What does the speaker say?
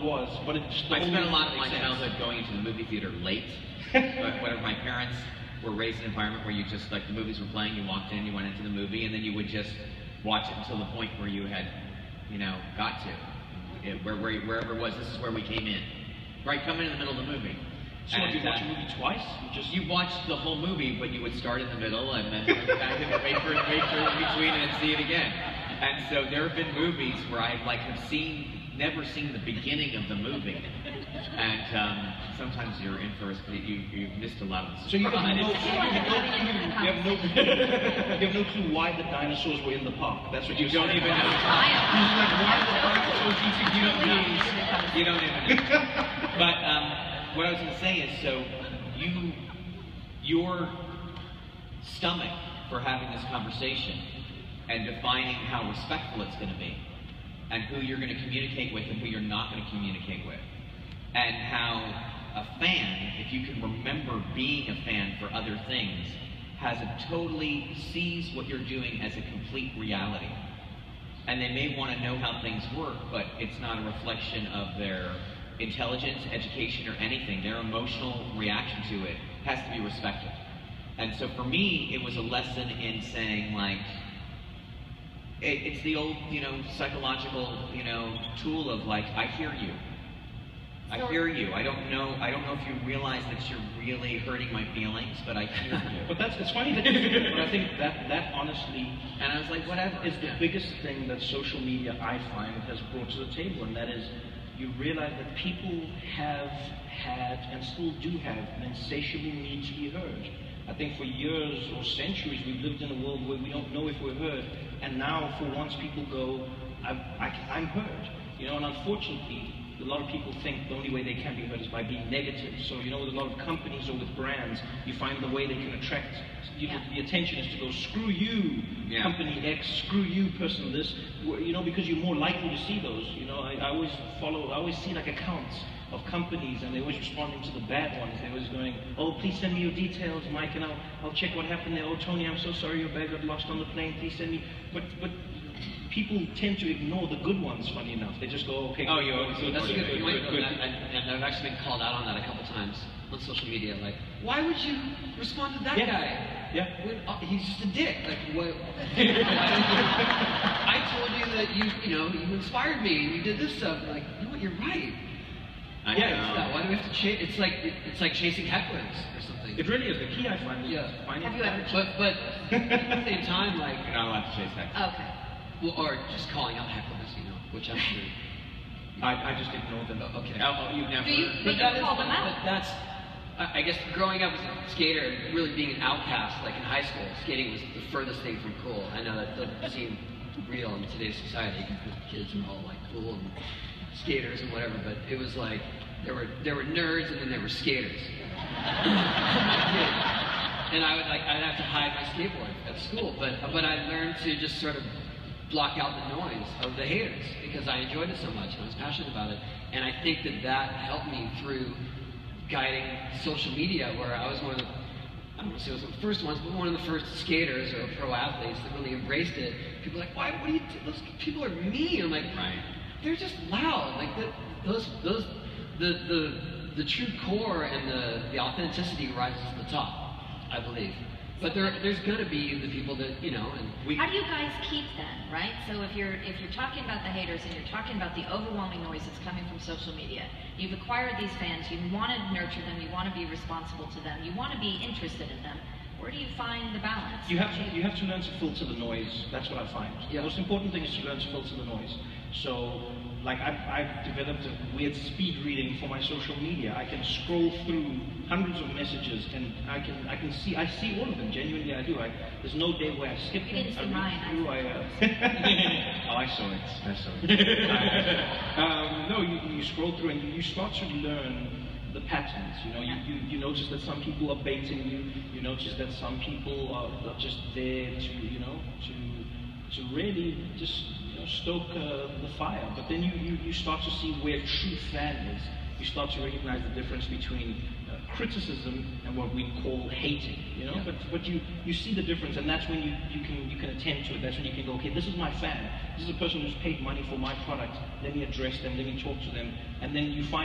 it was, but it just... I spent a lot of my childhood going into the movie theater late. But whatever, my parents were raised in an environment where you just, like, the movies were playing, you walked in, you went into the movie, and then you would just watch it until the point where you had, you know, got to. Wherever it was, this is where we came in. Right, come in the middle of the movie. So if you watch a movie twice? You watched the whole movie, but you would start in the middle and then come back and wait for in between and see it again. And so there have been movies where I never seen the beginning of the movie. And sometimes you're in for you've missed a lot of the So you have no clue why the dinosaurs were in the park. That's what you don't even know. You're like, why the dinosaurs eating? You don't even know. But what I was going to say is, so your stomach for having this conversation and defining how respectful it's going to be, and who you're going to communicate with and who you're not going to communicate with, and how a fan, if you can remember being a fan for other things, sees what you're doing as a complete reality. And they may want to know how things work, but it's not a reflection of their intelligence, education, or anything. Their emotional reaction to it has to be respected. And so for me, it was a lesson in saying, like, it's the old, psychological, tool of, like, I hear you. I hear you. I don't know if you realize that you're really hurting my feelings, but I hear you. But it's funny that you say that, but I think that honestly, and I was like, whatever, is the biggest thing that social media, I find, has brought to the table, and that is, you realize that people have had and still do have an insatiable need to be heard. I think for years or centuries we've lived in a world where we don't know if we're heard, and now for once people go, I'm heard. And unfortunately, a lot of people think the only way they can be heard is by being negative. So, with a lot of companies or with brands, you find the way they can attract the attention is to go, screw you, company X, screw you, person this, because you're more likely to see those. I always see like accounts of companies, and they're always responding to the bad ones. They're always going, oh, please send me your details, Mike, and I'll check what happened there. Oh, Tony, I'm so sorry your bag got lost on the plane. Please send me. But people tend to ignore the good ones, funny enough. They just go, okay, so that's a good point. And I've actually been called out on that a couple times on social media. Like, why would you respond to that guy? Yeah. He's just a dick. Like, what? I told you that you inspired me and you did this stuff. Like, you know what? You're right. Why do we have to chase? It's like chasing hecklers or something. It really is. The key I find is finding. Have you ever? But at the same time, like, you're not allowed to chase hecklers. Okay. Well, or just calling out hecklers, which I'm sure. I just ignore them. Okay. You've never. Do you call them out? But that's, I guess, growing up as a skater and really being an outcast, like in high school, skating was the furthest thing from cool. I know that doesn't seem real in today's society because kids are all like cool and skaters and whatever, but it was like there were nerds and then there were skaters. And I'd have to hide my skateboard at school, but I learned to just sort of block out the noise of the haters because I enjoyed it so much and I was passionate about it. And I think that helped me through guiding social media, where I was one of the, I don't want to say it was the first ones, but one of the first skaters or pro athletes that really embraced it. People are like, why? What do you? Those people are mean. I'm like, right. They're just loud. Like the true core and the authenticity rises to the top, I believe. But there's gonna be the people that and how do you guys keep them, right? So if you're talking about the haters and you're talking about the overwhelming noise that's coming from social media, you've acquired these fans, you want to nurture them, you want to be responsible to them, you want to be interested in them. Where do you find the balance? You have to learn to filter the noise. That's what I find. The most important thing is to learn to filter the noise. So, like, I've developed a weird speed reading for my social media. I can scroll through hundreds of messages, and I see all of them. Genuinely, I do. There's no day where I skip them. You didn't see mine. I saw it. No, you scroll through and you start to learn the patterns. You notice that some people are baiting you. You notice that some people are just there to really just stoke the fire. But then you start to see where true fan is. you start to recognize the difference between criticism and what we call hating, you know. Yeah. But you see the difference, and that's when you can attend to it. That's when you can go, okay, this is my fan. This is a person who's paid money for my product. Let me address them. Let me talk to them, and then you find